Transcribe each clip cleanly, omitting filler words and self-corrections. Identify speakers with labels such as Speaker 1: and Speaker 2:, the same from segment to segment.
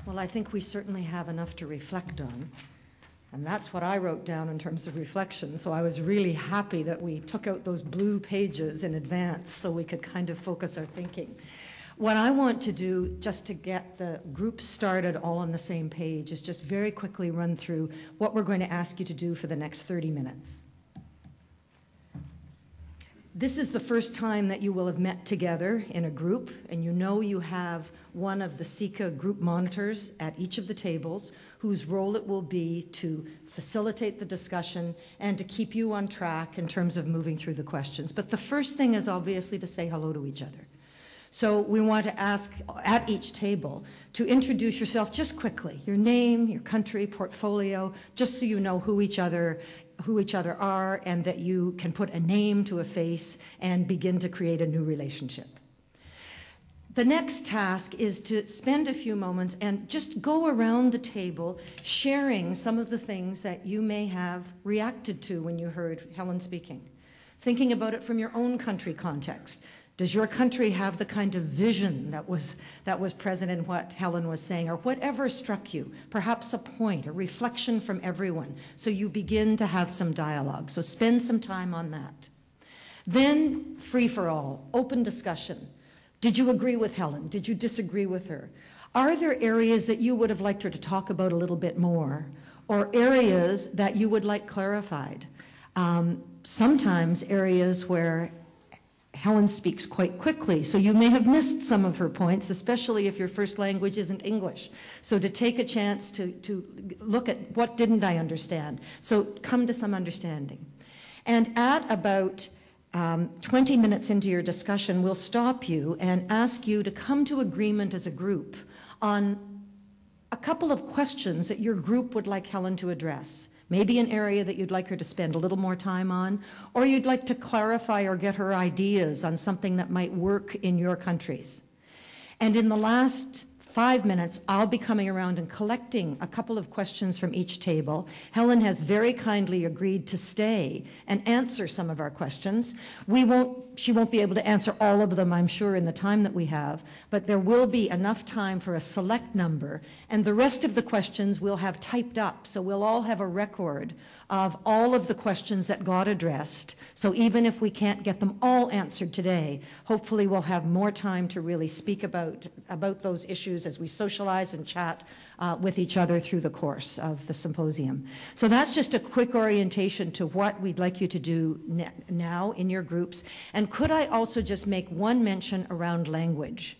Speaker 1: Well, I think we certainly have enough to reflect on. And that's what I wrote down in terms of reflection. So I was really happy that we took out those blue pages in advance so we could kind of focus our thinking. What I want to do, just to get the group started all on the same page, is just very quickly run through what we're going to ask you to do for the next 30 minutes. This is the first time that you will have met together in a group, and you know you have one of the SICA group monitors at each of the tables, whose role it will be to facilitate the discussion and to keep you on track in terms of moving through the questions. But the first thing is obviously to say hello to each other. So we want to ask at each table to introduce yourself just quickly, your name, your country, portfolio, just so you know who each other are, and that you can put a name to a face and begin to create a new relationship. The next task is to spend a few moments and just go around the table sharing some of the things that you may have reacted to when you heard Helen speaking. Thinking about it from your own country context. Does your country have the kind of vision that was present in what Helen was saying, or whatever struck you? Perhaps a point, a reflection from everyone, so you begin to have some dialogue. So spend some time on that. Then, free for all, open discussion. Did you agree with Helen? Did you disagree with her? Are there areas that you would have liked her to talk about a little bit more, or areas that you would like clarified? Sometimes areas where Helen speaks quite quickly, so you may have missed some of her points, especially if your first language isn't English. So to take a chance to look at what didn't I understand. So come to some understanding. And at about 20 minutes into your discussion, we'll stop you and ask you to come to agreement as a group on a couple of questions that your group would like Helen to address. Maybe an area that you'd like her to spend a little more time on, or you'd like to clarify or get her ideas on something that might work in your countries. And in the last 5 minutes, I'll be coming around and collecting a couple of questions from each table. Helen has very kindly agreed to stay and answer some of our questions. She won't be able to answer all of them, I'm sure, in the time that we have, but there will be enough time for a select number, and the rest of the questions we'll have typed up, so we'll all have a record of all of the questions that got addressed. So even if we can't get them all answered today, hopefully we'll have more time to really speak about those issues as we socialize and chat with each other through the course of the symposium. So that's just a quick orientation to what we'd like you to do now in your groups. And could I also just make one mention around language?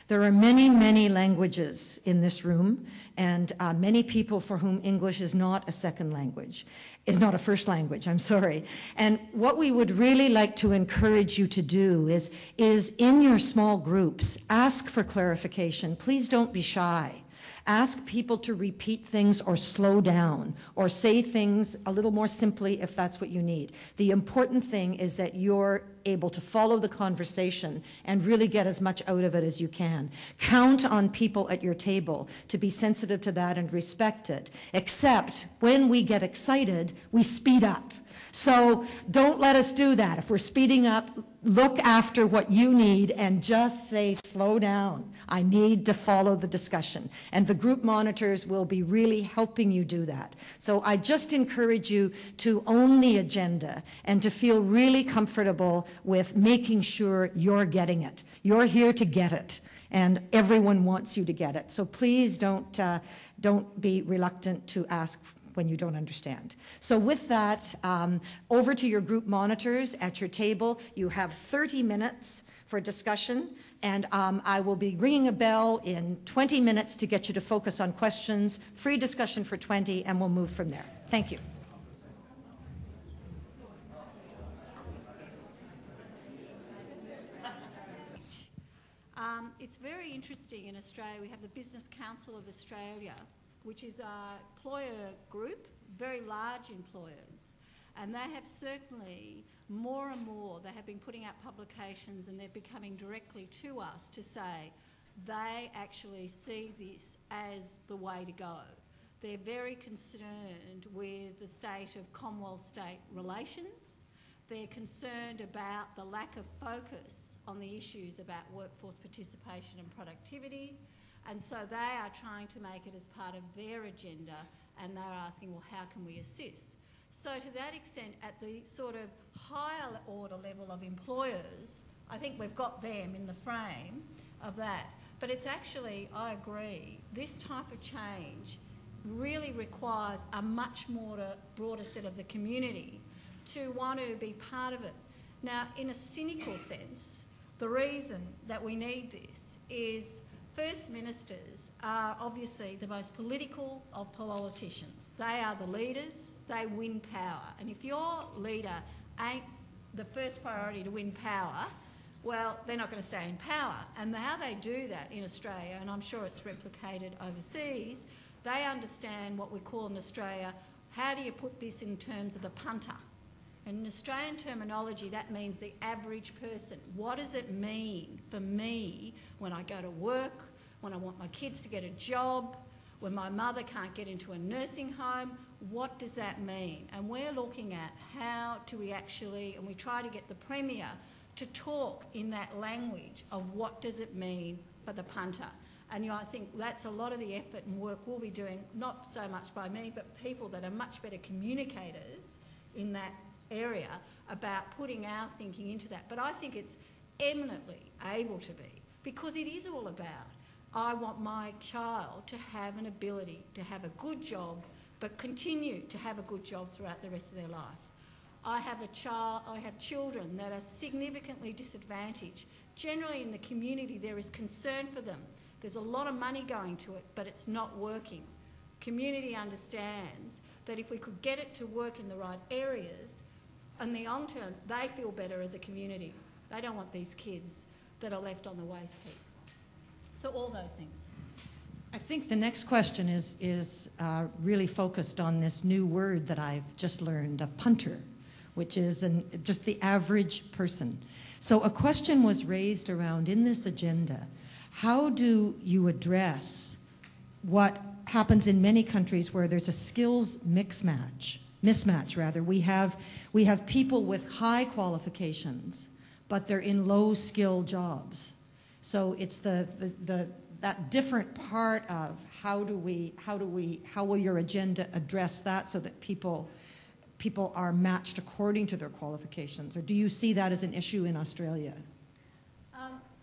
Speaker 1: There are many, many languages in this room, and many people for whom English is not a second language, is not a first language, I'm sorry. And what we would really like to encourage you to do is in your small groups, ask for clarification. Please don't be shy. Ask people to repeat things or slow down or say things a little more simply if that's what you need. The important thing is that you're able to follow the conversation and really get as much out of it as you can. Count on people at your table to be sensitive to that and respect it, except when we get excited, we speed up. So don't let us do that. If we're speeding up, look after what you need and just say, slow down. I need to follow the discussion. And the group monitors will be really helping you do that. So I just encourage you to own the agenda and to feel really comfortable with making sure you're getting it. You're here to get it, and everyone wants you to get it. So please don't be reluctant to ask when you don't understand. So with that, over to your group monitors at your table. You have 30 minutes for discussion, and I will be ringing a bell in 20 minutes to get you to focus on questions, free discussion for 20, and we'll move from there. Thank you.
Speaker 2: It's very interesting in Australia. We have the Business Council of Australia, which is a employer group, very large employers, and they have certainly more and more, they have been putting out publications and they're becoming directly to us to say they actually see this as the way to go. They're very concerned with the state of Commonwealth-state relations. They're concerned about the lack of focus on the issues about workforce participation and productivity. And so they are trying to make it as part of their agenda, and they're asking, well, how can we assist? So to that extent, at the sort of higher order level of employers, I think we've got them in the frame of that. But it's actually, I agree, this type of change really requires a much more broader set of the community to want to be part of it. Now, in a cynical sense, the reason that we need this is First Ministers are obviously the most political of politicians. They are the leaders, they win power. And if your leader ain't the first priority to win power, well, they're not going to stay in power. And how they do that in Australia, and I'm sure it's replicated overseas, they understand what we call in Australia, how do you put this in terms of the punter? And in Australian terminology, that means the average person. What does it mean for me when I go to work, when I want my kids to get a job, when my mother can't get into a nursing home? What does that mean? And we're looking at how do we actually, and we try to get the Premier to talk in that language of what does it mean for the punter. And I think that's a lot of the effort and work we'll be doing, not so much by me, but people that are much better communicators in that area about putting our thinking into that. But I think it's eminently able to be, because it is all about, I want my child to have an ability to have a good job, but continue to have a good job throughout the rest of their life. I have children that are significantly disadvantaged. Generally in the community there is concern for them. There's a lot of money going to it, but it's not working. Community understands that if we could get it to work in the right areas, in the long term, they feel better as a community. They don't want these kids that are left on the waste heap. So all those things.
Speaker 1: I think the next question is really focused on this new word that I've just learned, a punter, which is just the average person. So a question was raised around in this agenda, how do you address what happens in many countries where there's a skills mismatch? We have people with high qualifications, but they're in low-skill jobs. So it's that different part of how will your agenda address that so that people are matched according to their qualifications? Or do you see that as an issue in Australia?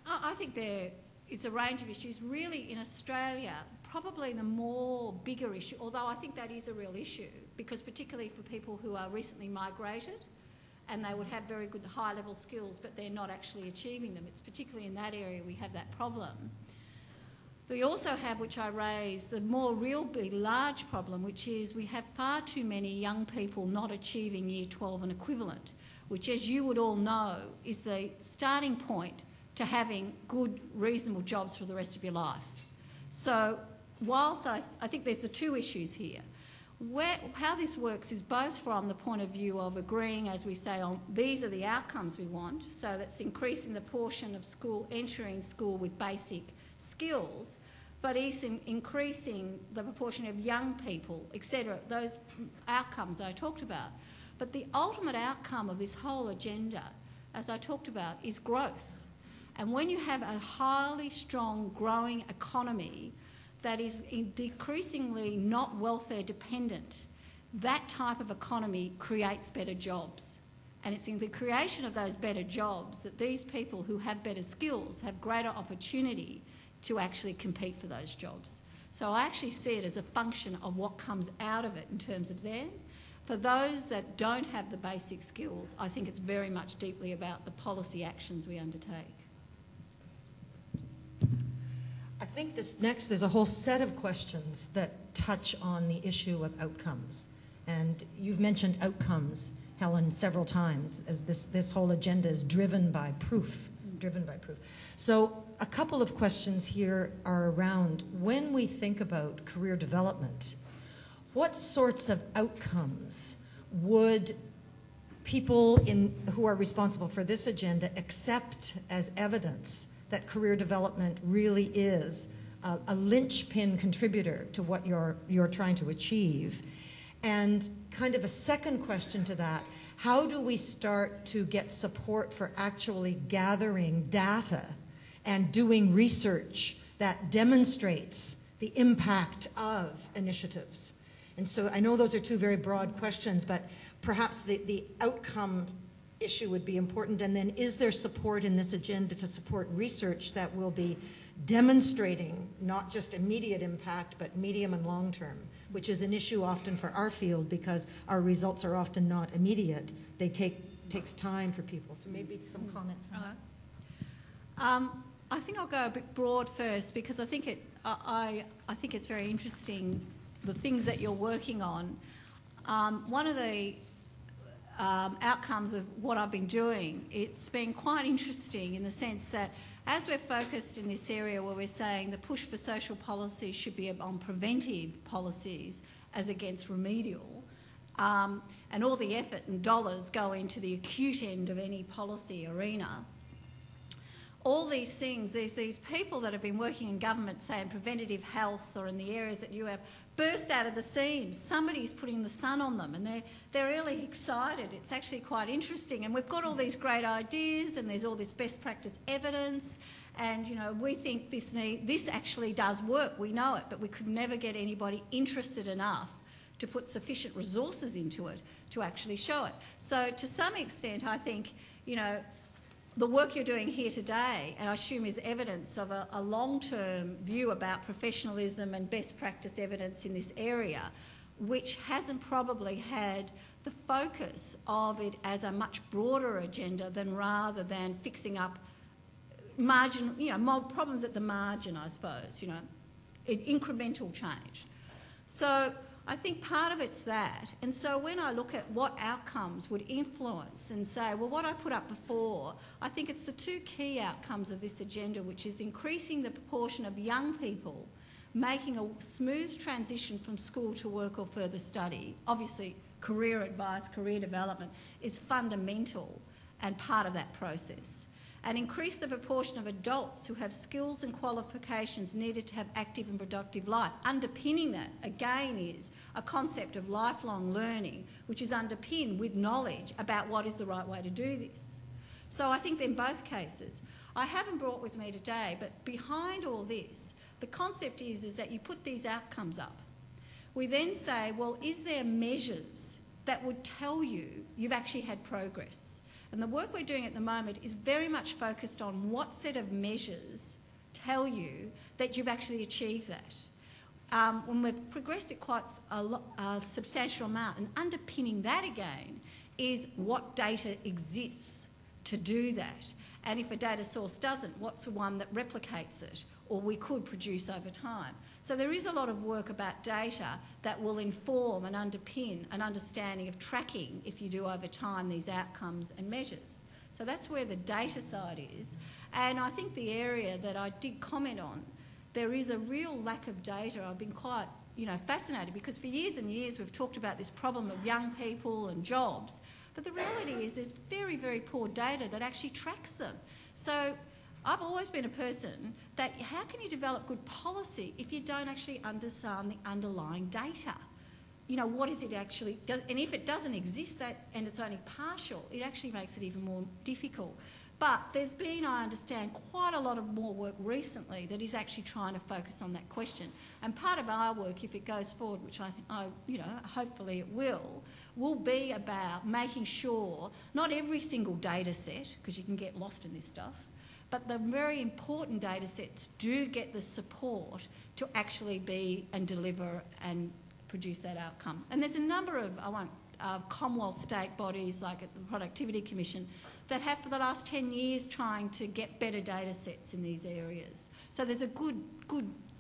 Speaker 2: I think there is a range of issues. Really, in Australia, probably the more bigger issue, although I think that is a real issue, because particularly for people who are recently migrated and they would have very good high-level skills, but they're not actually achieving them. It's particularly in that area we have that problem. We also have, which I raised, the more real big, large problem, which is we have far too many young people not achieving Year 12 and equivalent, which, as you would all know, is the starting point to having good, reasonable jobs for the rest of your life. So whilst I think there's the two issues here, how this works is both from the point of view of agreeing, as we say, on these are the outcomes we want, so that's increasing the portion of entering school with basic skills, but increasing the proportion of young people, etc., those outcomes that I talked about. But the ultimate outcome of this whole agenda, as I talked about, is growth. And when you have a highly strong, growing economy that is decreasingly not welfare dependent, that type of economy creates better jobs. And it's in the creation of those better jobs that these people who have better skills have greater opportunity to actually compete for those jobs. So I actually see it as a function of what comes out of it in terms of them. For those that don't have the basic skills, I think it's very much deeply about the policy actions we undertake.
Speaker 1: I think there's a whole set of questions that touch on the issue of outcomes. And you've mentioned outcomes, Helen, several times, as this whole agenda is driven by proof. So a couple of questions here are around, when we think about career development, what sorts of outcomes would people who are responsible for this agenda accept as evidence that career development really is a linchpin contributor to what you're trying to achieve? And kind of a second question to that, how do we start to get support for actually gathering data and doing research that demonstrates the impact of initiatives? And so I know those are two very broad questions, but perhaps the outcome issue would be important. And then is there support in this agenda to support research that will be demonstrating not just immediate impact, but medium and long term, which is an issue often for our field because our results are often not immediate. They takes time for people. So maybe some comments on that.
Speaker 2: I think I'll go a bit broad first because I think it's very interesting the things that you're working on. One of the outcomes of what I've been doing, it's been quite interesting in the sense that as we're focused in this area where we're saying the push for social policy should be on preventive policies as against remedial, and all the effort and dollars go into the acute end of any policy arena, all these things, there's these people that have been working in government, say in preventative health or in the areas that you have, burst out of the seams. Somebody's putting the sun on them and they're really excited. It's actually quite interesting. And we've got all these great ideas and there's all this best practice evidence and, you know, we think this actually does work. We know it, but we could never get anybody interested enough to put sufficient resources into it to actually show it. So to some extent, I think, you know, the work you're doing here today, and I assume is evidence of a long-term view about professionalism and best practice evidence in this area, which hasn't probably had the focus of it as a much broader agenda than rather than fixing up margin, you know, problems at the margin, I suppose, you know, incremental change. So I think part of it's that. And so when I look at what outcomes would influence and say, well, what I put up before, I think it's the two key outcomes of this agenda, which is increasing the proportion of young people making a smooth transition from school to work or further study. Obviously, career advice, career development is fundamental and part of that process. And increase the proportion of adults who have skills and qualifications needed to have active and productive life. Underpinning that, again, is a concept of lifelong learning, which is underpinned with knowledge about what is the right way to do this. So I think in both cases, I haven't brought with me today, but behind all this, the concept is that you put these outcomes up. We then say, well, is there measures that would tell you you've actually had progress? And the work we're doing at the moment is very much focused on what set of measures tell you that you've actually achieved that. When we've progressed it quite a substantial amount, and underpinning that again is what data exists to do that. And if a data source doesn't, what's the one that replicates it or we could produce over time? So there is a lot of work about data that will inform and underpin an understanding of tracking, if you do over time, these outcomes and measures. So that's where the data side is. And I think the area that I did comment on, there is a real lack of data. I've been quite, you know, fascinated because for years and years we've talked about this problem of young people and jobs. But the reality is there's very, very poor data that actually tracks them. So I've always been a person that how can you develop good policy if you don't actually understand the underlying data? You know, what is it actually, and if it doesn't exist that and it's only partial, it actually makes it even more difficult. But there's been, I understand, quite a lot of more work recently that is actually trying to focus on that question. And part of our work, if it goes forward, which I you know, hopefully it will be about making sure not every single data set, because you can get lost in this stuff, but the very important data sets do get the support to actually be and deliver and produce that outcome. And there's a number of, Commonwealth state bodies like the Productivity Commission that have for the last 10 years trying to get better data sets in these areas. So there's a good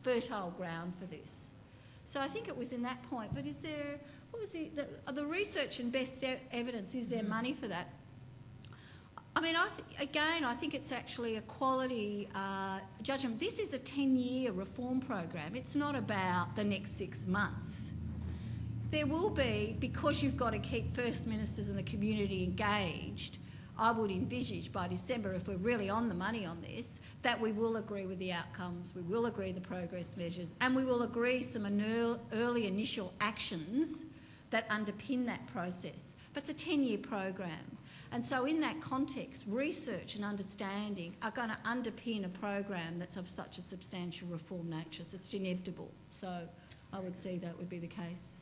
Speaker 2: fertile ground for this. So I think it was in that point, but is there, what was the research and best evidence, is there money for that? I mean, I think it's actually a quality judgment. This is a 10-year reform program. It's not about the next 6 months. There will be, because you've got to keep First Ministers and the community engaged, I would envisage by December, if we're really on the money on this, that we will agree with the outcomes, we will agree the progress measures, and we will agree some early initial actions that underpin that process. But it's a 10-year program. And so in that context, research and understanding are going to underpin a program that's of such a substantial reform nature. So it's inevitable. So I would see that would be the case.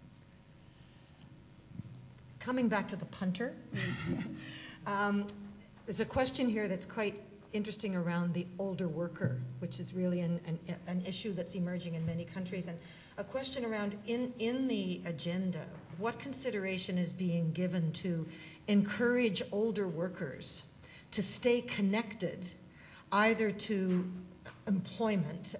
Speaker 1: Coming back to the punter, there's a question here that's quite interesting around the older worker, which is really an issue that's emerging in many countries. And a question around, in the agenda, what consideration is being given to encourage older workers to stay connected either to employment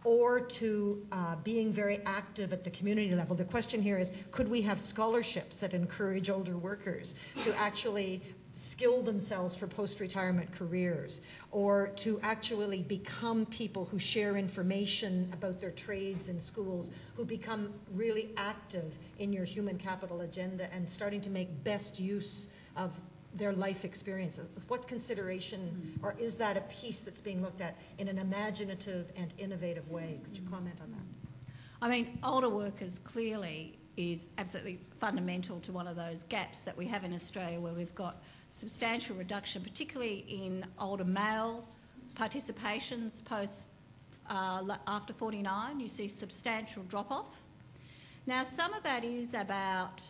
Speaker 1: or to being very active at the community level? The question here is, could we have scholarships that encourage older workers to actually skill themselves for post-retirement careers, or to actually become people who share information about their trades in schools, who become really active in your human capital agenda and starting to make best use of their life experiences? What consideration, or is that a piece that's being looked at in an imaginative and innovative way? Could you comment on that?
Speaker 2: I mean, older workers clearly is absolutely fundamental to one of those gaps that we have in Australia, where we've got substantial reduction, particularly in older male participations after 49. You see substantial drop-off. Now, some of that is about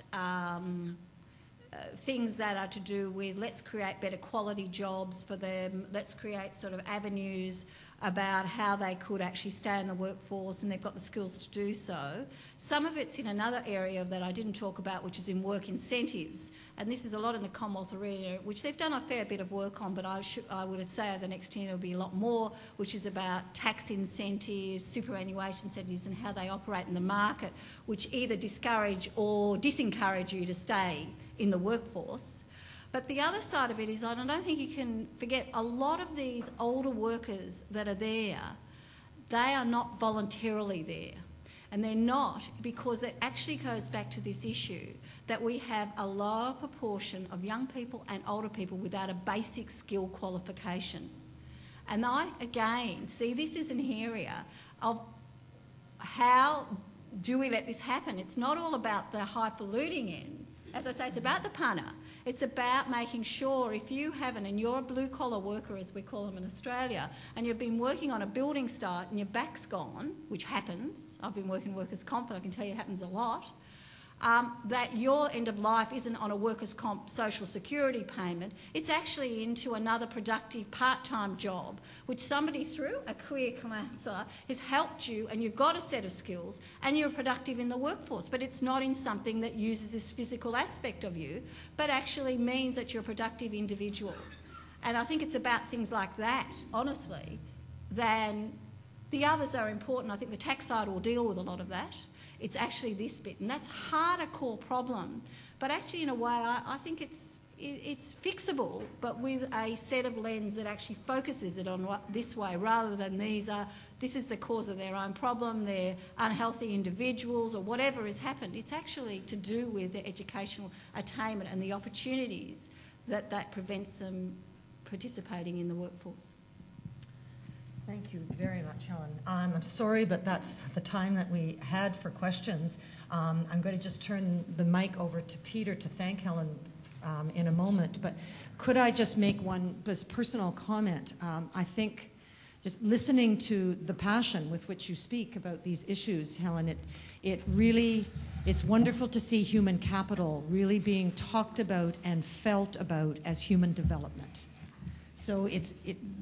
Speaker 2: things that are to do with, let's create better quality jobs for them, let's create sort of avenues about how they could actually stay in the workforce, and they've got the skills to do so. Some of it's in another area that I didn't talk about, which is in work incentives. And this is a lot in the Commonwealth arena, which they've done a fair bit of work on, but I would say over the next 10 years there'll be a lot more, which is about tax incentives, superannuation incentives, and how they operate in the market, which either discourage or disencourage you to stay in the workforce. But the other side of it is, I don't think you can forget, a lot of these older workers that are there, they are not voluntarily there. And they're not because it actually goes back to this issue that we have a lower proportion of young people and older people without a basic skill qualification. And I, again, see this is an area of how do we let this happen? It's not all about the highfalutin end. As I say, it's about the punter. It's about making sure if you haven't, and you're a blue-collar worker, as we call them in Australia, and you've been working on a building site and your back's gone, which happens, I've been working workers' comp and I can tell you it happens a lot, that your end of life isn't on a workers' comp social security payment, it's actually into another productive part-time job, which somebody through a career counsellor has helped you, and you've got a set of skills and you're productive in the workforce. But it's not in something that uses this physical aspect of you, but actually means that you're a productive individual. And I think it's about things like that, honestly, than the others are important. I think the tax side will deal with a lot of that. It's actually this bit, and that's a core problem. But actually, in a way, I think it's fixable, but with a set of lens that actually focuses it on this way, rather than this is the cause of their own problem, they're unhealthy individuals, or whatever has happened. It's actually to do with their educational attainment and the opportunities that prevents them participating in the workforce.
Speaker 1: Thank you very much, Helen. I'm sorry, but that's the time that we had for questions. I'm going to just turn the mic over to Peter to thank Helen in a moment. But could I just make one personal comment? I think just listening to the passion with which you speak about these issues, Helen, it's wonderful to see human capital really being talked about and felt about as human development. So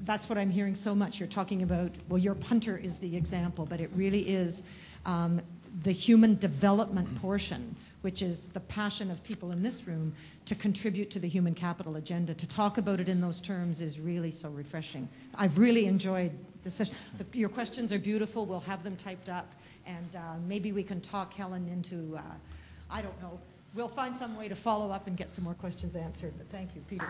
Speaker 1: that's what I'm hearing so much. You're talking about, well, your punter is the example, but it really is the human development portion, which is the passion of people in this room to contribute to the human capital agenda. To talk about it in those terms is really so refreshing. I've really enjoyed the session. Your questions are beautiful. We'll have them typed up, and maybe we can talk Helen into, I don't know, we'll find some way to follow up and get some more questions answered. But thank you, Peter.